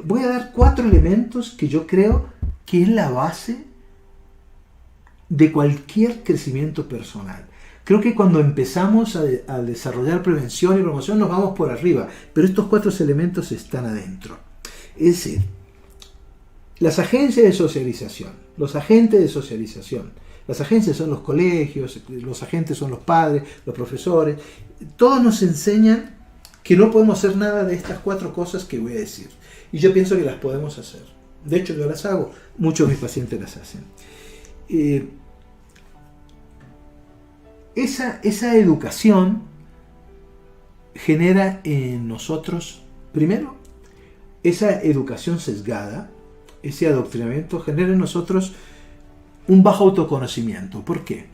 voy a dar 4 elementos que yo creo que es la base de cualquier crecimiento personal. Creo que cuando empezamos a desarrollar prevención y promoción nos vamos por arriba, pero estos 4 elementos están adentro. Es decir, las agencias de socialización, los agentes de socialización. Las agencias son los colegios, los agentes son los padres, los profesores. Todos nos enseñan que no podemos hacer nada de estas 4 cosas que voy a decir. Y yo pienso que las podemos hacer. De hecho, yo las hago. Muchos de mis pacientes las hacen. Esa educación genera en nosotros, primero, esa educación sesgada, ese adoctrinamiento genera en nosotros un bajo autoconocimiento. ¿Por qué?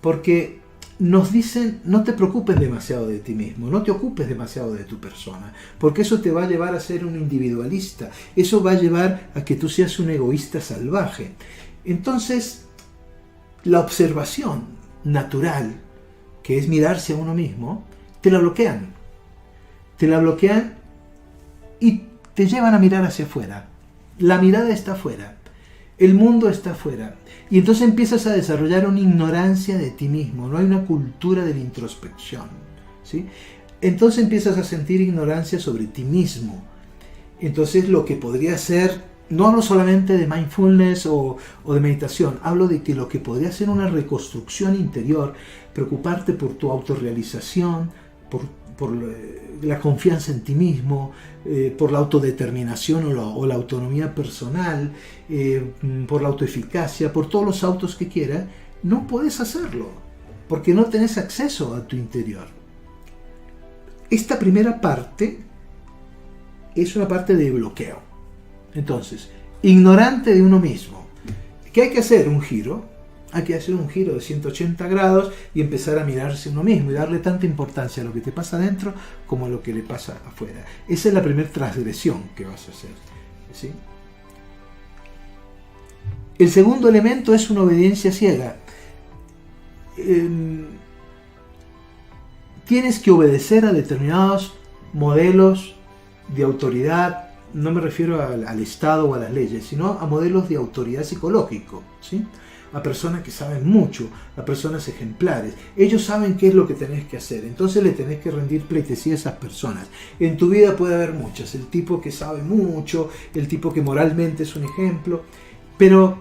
Porque nos dicen, no te preocupes demasiado de ti mismo, no te ocupes demasiado de tu persona, porque eso te va a llevar a ser un individualista, eso va a llevar a que tú seas un egoísta salvaje. Entonces, la observación natural, que es mirarse a uno mismo, te la bloquean. Te la bloquean y te llevan a mirar hacia afuera. La mirada está afuera. El mundo está afuera. Y entonces empiezas a desarrollar una ignorancia de ti mismo. No hay una cultura de la introspección, ¿sí? Entonces empiezas a sentir ignorancia sobre ti mismo. Entonces lo que podría ser, no hablo solamente de mindfulness o de meditación, hablo de que lo que podría ser una reconstrucción interior, preocuparte por tu autorrealización, por la confianza en ti mismo, por la autodeterminación o la autonomía personal, por la autoeficacia, por todos los autos que quieras, no puedes hacerlo, porque no tenés acceso a tu interior. Esta primera parte es una parte de bloqueo. Entonces, ignorante de uno mismo. ¿Qué hay que hacer? Un giro. Hay que hacer un giro de 180 grados y empezar a mirarse uno mismo y darle tanta importancia a lo que te pasa adentro como a lo que le pasa afuera. Esa es la primera transgresión que vas a hacer, ¿sí? El segundo elemento es una obediencia ciega. Tienes que obedecer a determinados modelos de autoridad. No me refiero al Estado o a las leyes, sino a modelos de autoridad psicológico, ¿sí? A personas que saben mucho, a personas ejemplares. Ellos saben qué es lo que tenés que hacer, entonces le tenés que rendir pleitesía a esas personas. En tu vida puede haber muchas, el tipo que sabe mucho, el tipo que moralmente es un ejemplo, pero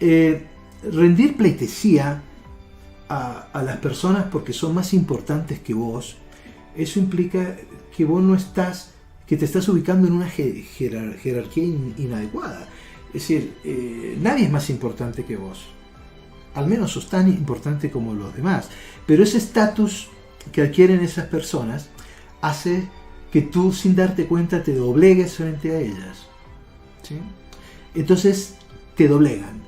rendir pleitesía a las personas porque son más importantes que vos, eso implica que vos no estás, que te estás ubicando en una jerarquía inadecuada. Es decir, nadie es más importante que vos. Al menos sos tan importante como los demás. Pero ese estatus que adquieren esas personas hace que tú, sin darte cuenta, te doblegues frente a ellas, ¿sí? Entonces te doblegan.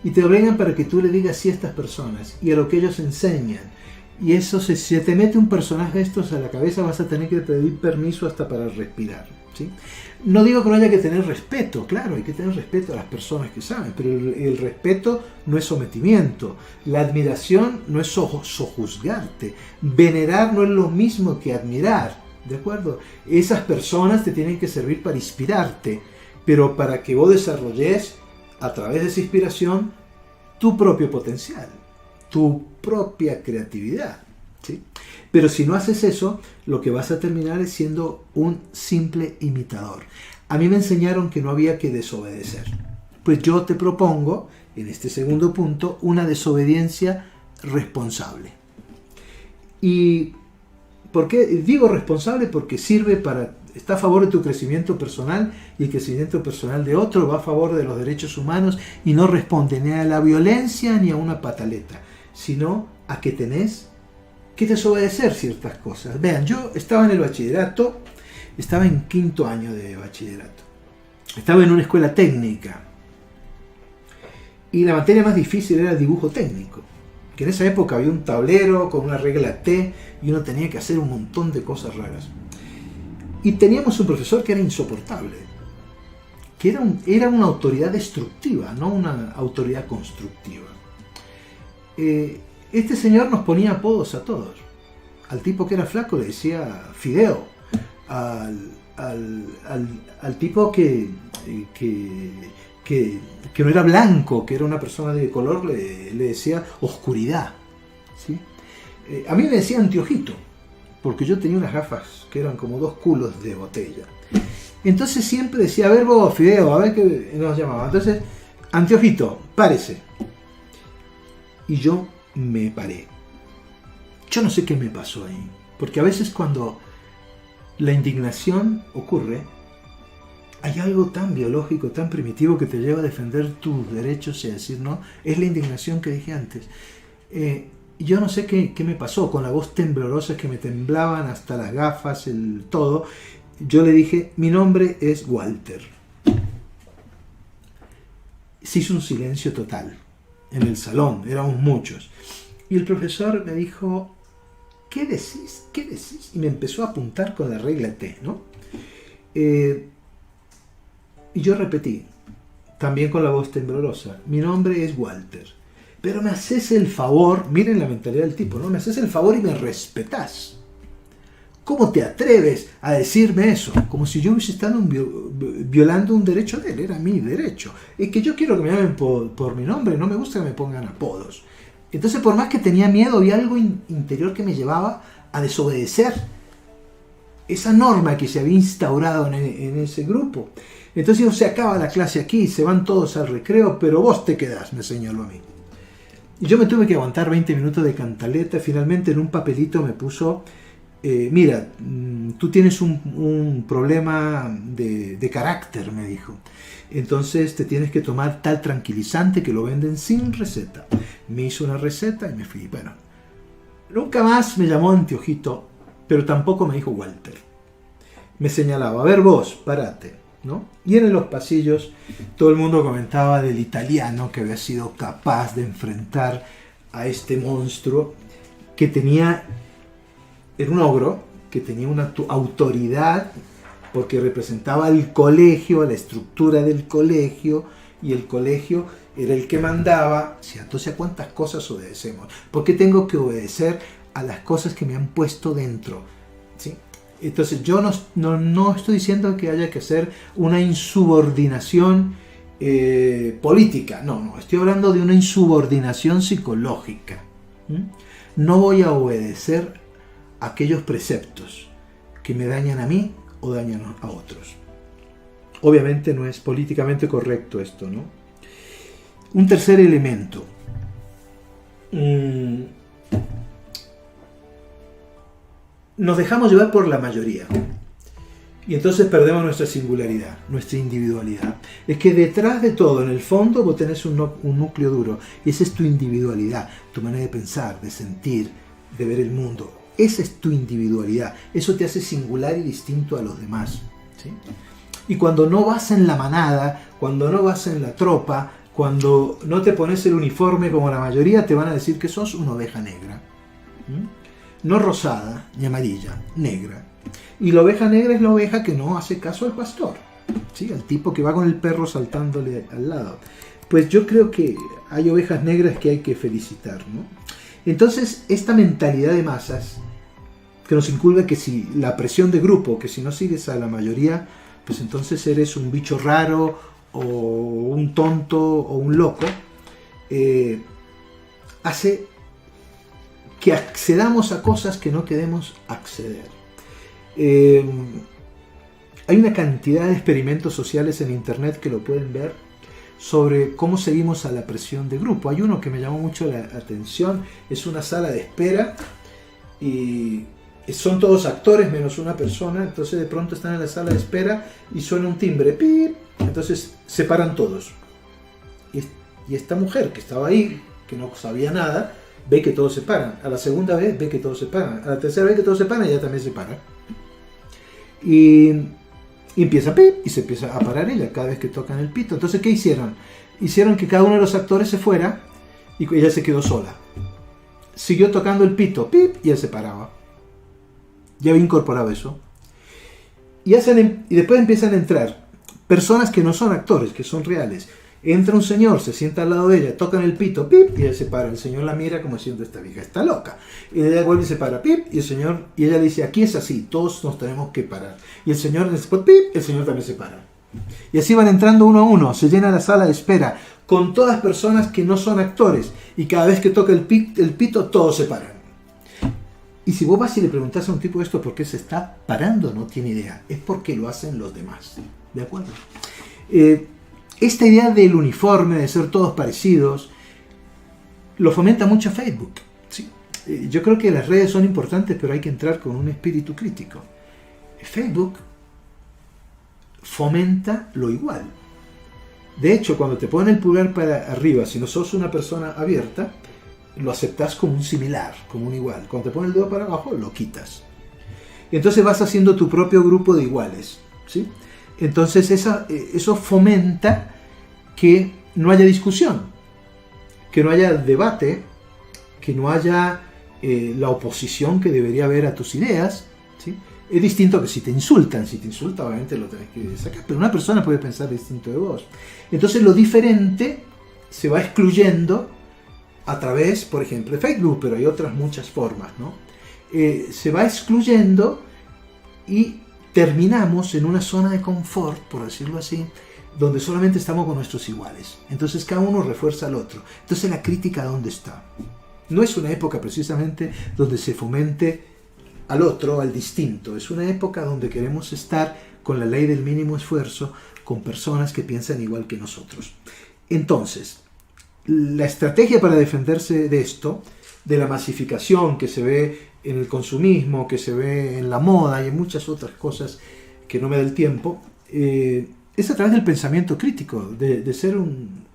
Y te doblegan para que tú le digas sí a estas personas y a lo que ellos enseñan. Y eso, si se te mete un personaje de estos a la cabeza, vas a tener que pedir permiso hasta para respirar, ¿sí? No digo que no haya que tener respeto, claro, hay que tener respeto a las personas que saben, pero el respeto no es sometimiento, la admiración no es sojuzgarte, venerar no es lo mismo que admirar, ¿de acuerdo? Esas personas te tienen que servir para inspirarte, pero para que vos desarrolles a través de esa inspiración tu propio potencial, tu propia creatividad, ¿sí? Pero si no haces eso, lo que vas a terminar es siendo un simple imitador. A mí me enseñaron que no había que desobedecer. Pues yo te propongo, en este segundo punto, una desobediencia responsable. ¿Y por qué digo responsable? Porque sirve para, está a favor de tu crecimiento personal y el crecimiento personal de otro, va a favor de los derechos humanos y no responde ni a la violencia ni a una pataleta, sino a que tenés que desobedecer ciertas cosas. Vean, yo estaba en el bachillerato, estaba en 5º año de bachillerato, estaba en una escuela técnica y la materia más difícil era el dibujo técnico, que en esa época había un tablero con una regla T y uno tenía que hacer un montón de cosas raras. Y teníamos un profesor que era insoportable, que era una autoridad destructiva, no una autoridad constructiva. Este señor nos ponía apodos a todos. Al tipo que era flaco le decía Fideo. Al tipo que que no era blanco, que era una persona de color, le decía oscuridad, ¿sí? A mí me decía anteojito, porque yo tenía unas gafas que eran como 2 culos de botella. Entonces siempre decía, a ver vos, Fideo, a ver qué nos llamaba. Entonces, anteojito, párese. Y yo me paré. Yo no sé qué me pasó ahí, porque a veces cuando la indignación ocurre, hay algo tan biológico, tan primitivo que te lleva a defender tus derechos y a decir no. Es la indignación que dije antes. Yo no sé qué me pasó, con la voz temblorosa, que me temblaban hasta las gafas, el todo. Yo le dije, mi nombre es Walter. Se hizo un silencio total en el salón, éramos muchos. Y el profesor me dijo, ¿qué decís? ¿Qué decís? Y me empezó a apuntar con la regla T, ¿no? Y yo repetí, también con la voz temblorosa, mi nombre es Walter. Pero me haces el favor, miren la mentalidad del tipo, ¿no? Me haces el favor y me respetás. ¿Cómo te atreves a decirme eso? Como si yo hubiese estado violando un derecho de él, era mi derecho. Es que yo quiero que me llamen por mi nombre, no me gusta que me pongan apodos. Entonces, por más que tenía miedo, había algo interior que me llevaba a desobedecer esa norma que se había instaurado en ese grupo. Entonces, se acaba la clase aquí, se van todos al recreo, pero vos te quedás, me señaló a mí. Y yo me tuve que aguantar 20 minutos de cantaleta. Finalmente en un papelito me puso, mira, tú tienes un problema de carácter, me dijo. Entonces te tienes que tomar tal tranquilizante que lo venden sin receta. Me hizo una receta y me fui. Bueno, nunca más me llamó anteojito, pero tampoco me dijo Walter. Me señalaba, a ver vos, parate, ¿no? Y en los pasillos todo el mundo comentaba del italiano que había sido capaz de enfrentar a este monstruo que tenía, era un ogro, que tenía una autoridad porque representaba al colegio, a la estructura del colegio, y el colegio era el que mandaba. Entonces, ¿a cuántas cosas obedecemos? ¿Por qué tengo que obedecer a las cosas que me han puesto dentro? ¿Sí? Entonces yo no estoy diciendo que haya que hacer una insubordinación política, no, estoy hablando de una insubordinación psicológica. No voy a obedecer a aquellos preceptos que me dañan a mí o dañan a otros. Obviamente no es políticamente correcto esto, ¿no? Un tercer elemento. Nos dejamos llevar por la mayoría y entonces perdemos nuestra singularidad, nuestra individualidad. Es que detrás de todo, en el fondo, vos tenés un núcleo duro, y esa es tu individualidad, tu manera de pensar, de sentir, de ver el mundo. Esa es tu individualidad, eso te hace singular y distinto a los demás, ¿sí? Y cuando no vas en la manada, cuando no vas en la tropa, cuando no te pones el uniforme como la mayoría, te van a decir que sos una oveja negra. No rosada ni amarilla, negra. Y la oveja negra es la oveja que no hace caso al pastor, ¿sí? Al tipo que va con el perro saltándole al lado. Pues yo creo que hay ovejas negras que hay que felicitar, ¿no? Entonces, esta mentalidad de masas que nos inculca que si la presión de grupo, que si no sigues a la mayoría, pues entonces eres un bicho raro o un tonto o un loco, hace que accedamos a cosas que no queremos acceder. Hay una cantidad de experimentos sociales en internet que lo pueden ver sobre cómo seguimos a la presión de grupo. Hay uno que me llamó mucho la atención, es una sala de espera y son todos actores menos una persona. Entonces de pronto están en la sala de espera y suena un timbre, ¡pip! Entonces se paran todos y esta mujer que estaba ahí, que no sabía nada, ve que todos se paran. A la segunda vez ve que todos se paran. A la tercera vez que todos se paran, ella también se para. Y empieza pip, y se empieza a parar ella cada vez que tocan el pito. Entonces, ¿qué hicieron? Hicieron que cada uno de los actores se fuera y ella se quedó sola. Siguió tocando el pito, pip, y él se paraba. Ya había incorporado eso. Y después empiezan a entrar personas que no son actores, que son reales. Entra un señor, se sienta al lado de ella, tocan el pito, pip, y él se para. El señor la mira como diciendo, esta vieja está loca. Y ella vuelve y se para, pip, y ella dice, aquí es así, todos nos tenemos que parar. Y el señor después, pip, el señor también se para. Y así van entrando uno a uno, se llena la sala de espera, con todas personas que no son actores, y cada vez que toca el pito, todos se paran. Y si vos vas y le preguntás a un tipo esto por qué se está parando, no tiene idea. Es porque lo hacen los demás. ¿De acuerdo? Esta idea del uniforme, de ser todos parecidos, lo fomenta mucho Facebook. ¿Sí? Yo creo que las redes son importantes, pero hay que entrar con un espíritu crítico. Facebook fomenta lo igual. De hecho, cuando te ponen el pulgar para arriba, si no sos una persona abierta, lo aceptás como un similar, como un igual. Cuando te ponen el dedo para abajo, lo quitas. Y entonces vas haciendo tu propio grupo de iguales. ¿Sí? Entonces eso fomenta que no haya discusión, que no haya debate, que no haya la oposición que debería haber a tus ideas. ¿Sí? Es distinto que si te insultan. Si te insultan, obviamente lo tenés que sacar. Pero una persona puede pensar distinto de vos. Entonces lo diferente se va excluyendo a través, por ejemplo, de Facebook, pero hay otras muchas formas, ¿no? Se va excluyendo y terminamos en una zona de confort, por decirlo así, donde solamente estamos con nuestros iguales. Entonces cada uno refuerza al otro. Entonces la crítica, ¿dónde está? No es una época precisamente donde se fomente al otro, al distinto. Es una época donde queremos estar con la ley del mínimo esfuerzo, con personas que piensan igual que nosotros. Entonces, la estrategia para defenderse de esto, de la masificación que se ve en el consumismo, que se ve en la moda y en muchas otras cosas que no me da el tiempo, es a través del pensamiento crítico, de ser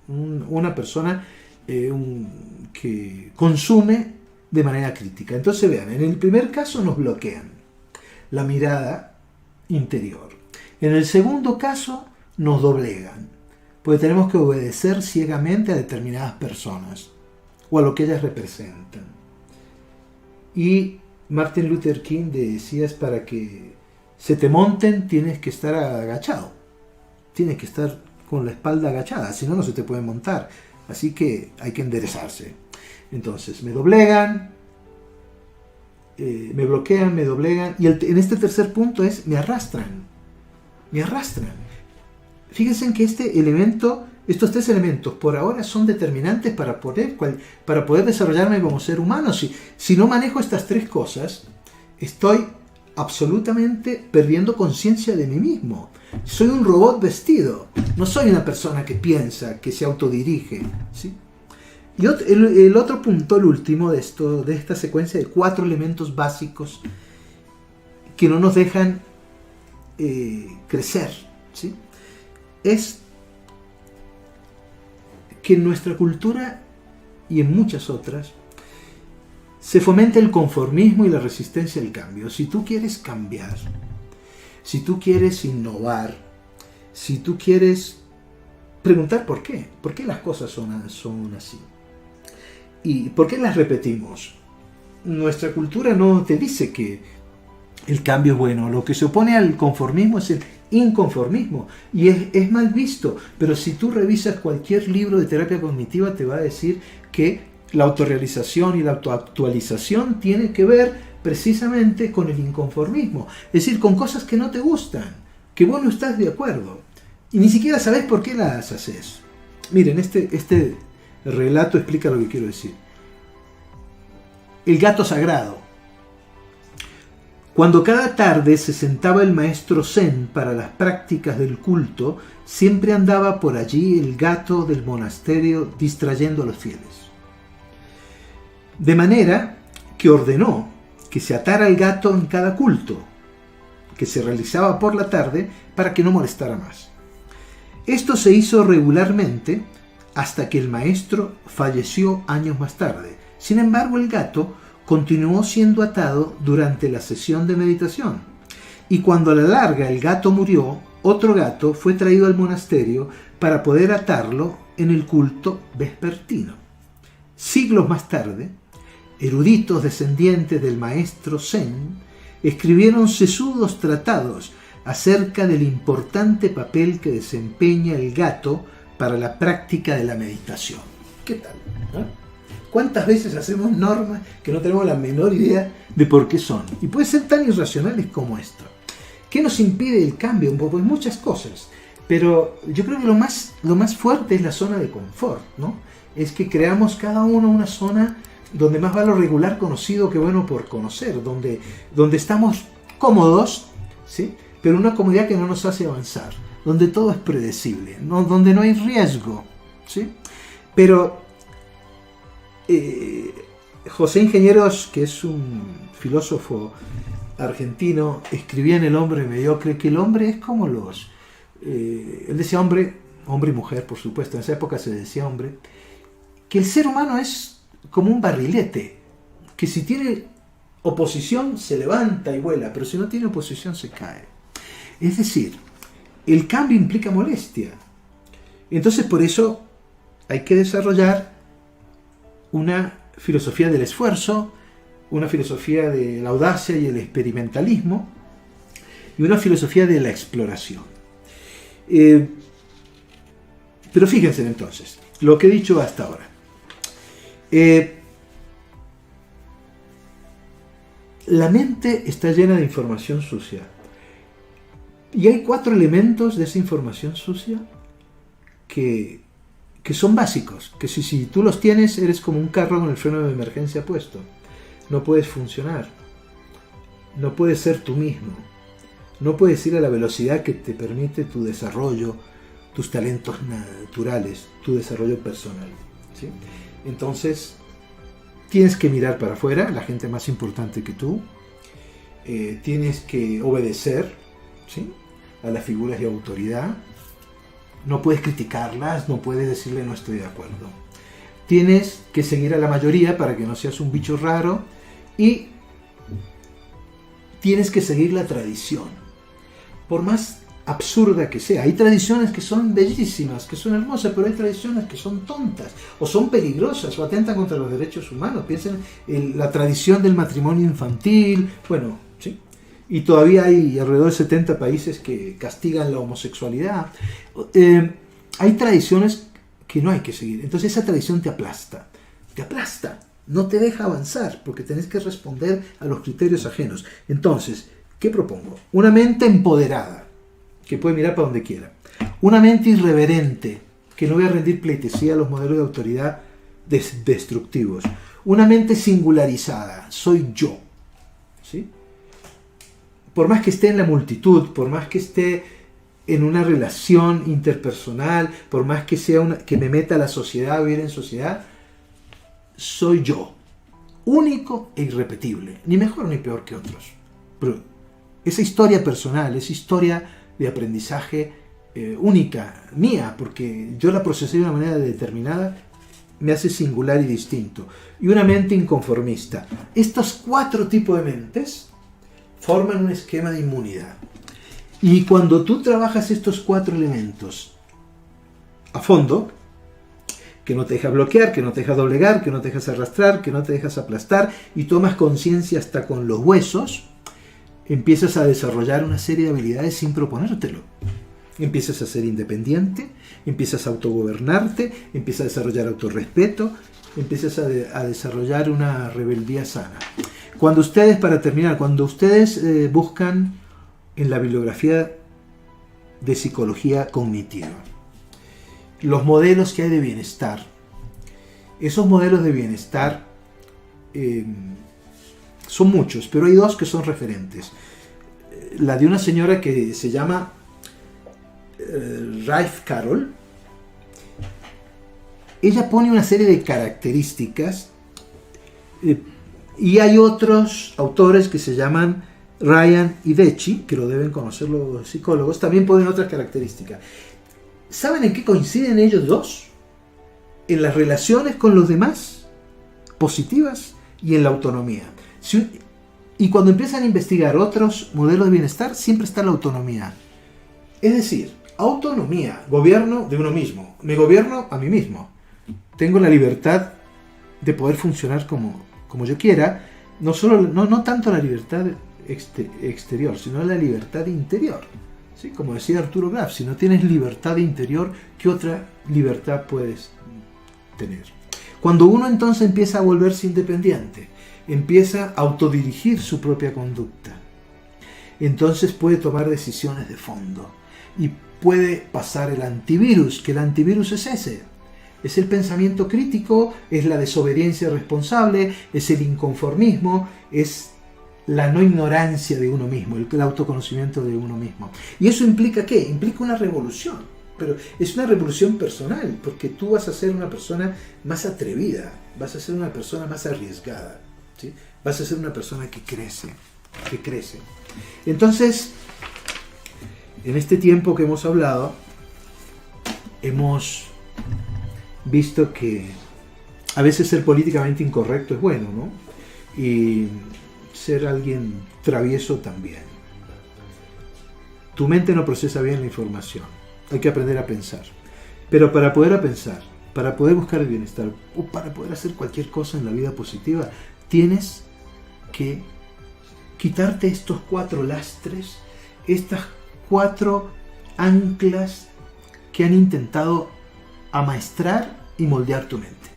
una persona que consume de manera crítica. Entonces vean, en el primer caso nos bloquean la mirada interior. En el segundo caso nos doblegan, porque tenemos que obedecer ciegamente a determinadas personas o a lo que ellas representan. Y Martin Luther King decía, es para que se te monten tienes que estar agachado, tienes que estar con la espalda agachada, si no, no se te puede montar. Así que hay que enderezarse. Entonces me doblegan, me bloquean, me doblegan, y en este tercer punto es me arrastran. Fíjense en que estos tres elementos por ahora son determinantes para poder desarrollarme como ser humano. Si no manejo estas tres cosas, estoy absolutamente perdiendo conciencia de mí mismo. Soy un robot vestido, no soy una persona que piensa, que se autodirige. ¿Sí? Y el otro punto, el último de esta secuencia de 4 elementos básicos que no nos dejan crecer, ¿sí? Es que en nuestra cultura y en muchas otras se fomenta el conformismo y la resistencia al cambio. Si tú quieres cambiar, si tú quieres innovar, si tú quieres preguntar por qué las cosas son así y por qué las repetimos. Nuestra cultura no te dice que el cambio es bueno. Lo que se opone al conformismo es el inconformismo y es mal visto. Pero si tú revisas cualquier libro de terapia cognitiva, te va a decir que la autorrealización y la autoactualización tiene que ver precisamente con el inconformismo. Es decir, con cosas que no te gustan, que vos no estás de acuerdo y ni siquiera sabes por qué las haces. Miren, este relato explica lo que quiero decir. El gato sagrado. Cuando cada tarde se sentaba el maestro Zen para las prácticas del culto, siempre andaba por allí el gato del monasterio distrayendo a los fieles. De manera que ordenó que se atara el gato en cada culto, que se realizaba por la tarde, para que no molestara más. Esto se hizo regularmente hasta que el maestro falleció años más tarde. Sin embargo, el gato continuó siendo atado durante la sesión de meditación. Y cuando a la larga el gato murió, otro gato fue traído al monasterio para poder atarlo en el culto vespertino. Siglos más tarde, eruditos descendientes del maestro Zen escribieron sesudos tratados acerca del importante papel que desempeña el gato para la práctica de la meditación. ¿Qué tal? ¿Eh? ¿Cuántas veces hacemos normas que no tenemos la menor idea de por qué son? Y pueden ser tan irracionales como esto. ¿Qué nos impide el cambio? Pues muchas cosas. Pero yo creo que lo más fuerte es la zona de confort, ¿no? Es que creamos cada uno una zona donde más vale lo regular conocido que bueno por conocer, donde estamos cómodos, ¿sí? Pero una comodidad que no nos hace avanzar, donde todo es predecible, ¿no? Donde no hay riesgo, ¿sí? Pero José Ingenieros, que es un filósofo argentino, escribía en El hombre mediocre que el hombre es como él decía hombre y mujer, por supuesto, en esa época se decía hombre, que el ser humano es como un barrilete, que si tiene oposición se levanta y vuela, pero si no tiene oposición se cae. Es decir, el cambio implica molestia. Entonces por eso hay que desarrollar una filosofía del esfuerzo, una filosofía de la audacia y el experimentalismo, y una filosofía de la exploración. Pero fíjense entonces, lo que he dicho hasta ahora. La mente está llena de información sucia. Y hay 4 elementos de esa información sucia que son básicos, que si tú los tienes eres como un carro con el freno de emergencia puesto. No puedes funcionar, no puedes ser tú mismo, no puedes ir a la velocidad que te permite tu desarrollo, tus talentos naturales, tu desarrollo personal, ¿sí? Entonces, tienes que mirar para afuera, la gente más importante que tú, tienes que obedecer, ¿sí?, a las figuras de autoridad, no puedes criticarlas, no puedes decirle no estoy de acuerdo. Tienes que seguir a la mayoría para que no seas un bicho raro y tienes que seguir la tradición, por más absurda que sea. Hay tradiciones que son bellísimas, que son hermosas, pero hay tradiciones que son tontas, o son peligrosas, o atentan contra los derechos humanos. Piensen en la tradición del matrimonio infantil, bueno, ¿sí? Y todavía hay alrededor de 70 países que castigan la homosexualidad. Hay tradiciones que no hay que seguir. Entonces esa tradición te aplasta, no te deja avanzar, porque tenés que responder a los criterios ajenos. Entonces, ¿qué propongo? Una mente empoderada, que puede mirar para donde quiera. Una mente irreverente, que no voy a rendir pleitesía a los modelos de autoridad destructivos. Una mente singularizada, soy yo, ¿sí? Por más que esté en la multitud, por más que esté en una relación interpersonal, por más que sea que me meta a la sociedad, vivir en sociedad, soy yo, único e irrepetible, ni mejor ni peor que otros. Pero esa historia personal, esa historia de aprendizaje única, mía, porque yo la procesé de una manera determinada, me hace singular y distinto. Y una mente inconformista. Estos 4 tipos de mentes forman un esquema de inmunidad. Y cuando tú trabajas estos 4 elementos a fondo, que no te dejas bloquear, que no te dejas doblegar, que no te dejas arrastrar, que no te dejas aplastar, y tomas conciencia hasta con los huesos, empiezas a desarrollar una serie de habilidades sin proponértelo. Empiezas a ser independiente, empiezas a autogobernarte, empiezas a desarrollar autorrespeto, empiezas a desarrollar una rebeldía sana. Cuando ustedes, para terminar, cuando ustedes buscan en la bibliografía de psicología cognitiva los modelos que hay de bienestar, esos modelos de bienestar son muchos, pero hay 2 que son referentes. La de una señora que se llama Raif Carol. Ella pone una serie de características y hay otros autores que se llaman Ryan y Deci, que lo deben conocer los psicólogos, también ponen otras características. ¿Saben en qué coinciden ellos 2? En las relaciones con los demás, positivas, y en la autonomía. Y cuando empiezan a investigar otros modelos de bienestar, siempre está la autonomía. Es decir, autonomía, gobierno de uno mismo. Me gobierno a mí mismo. Tengo la libertad de poder funcionar como yo quiera. No tanto la libertad exterior, sino la libertad interior. ¿Sí? Como decía Arturo Graf, si no tienes libertad interior, ¿qué otra libertad puedes tener? Cuando uno entonces empieza a volverse independiente, empieza a autodirigir su propia conducta, entonces puede tomar decisiones de fondo. y puede pasar el antivirus, que el antivirus es ese. Es el pensamiento crítico, es la desobediencia responsable, es el inconformismo, es la no ignorancia de uno mismo, el autoconocimiento de uno mismo. ¿Y eso implica qué? Implica una revolución, pero es una revolución personal, porque tú vas a ser una persona más atrevida, vas a ser una persona más arriesgada, ¿sí? Vas a ser una persona que crece, que crece. Entonces, en este tiempo que hemos hablado, hemos visto que a veces ser políticamente incorrecto es bueno, ¿no? Y ser alguien travieso también. Tu mente no procesa bien la información. Hay que aprender a pensar. Pero para poder pensar, para poder buscar el bienestar o para poder hacer cualquier cosa en la vida positiva, tienes que quitarte estos 4 lastres, estas 4 anclas que han intentado amaestrar y moldear tu mente.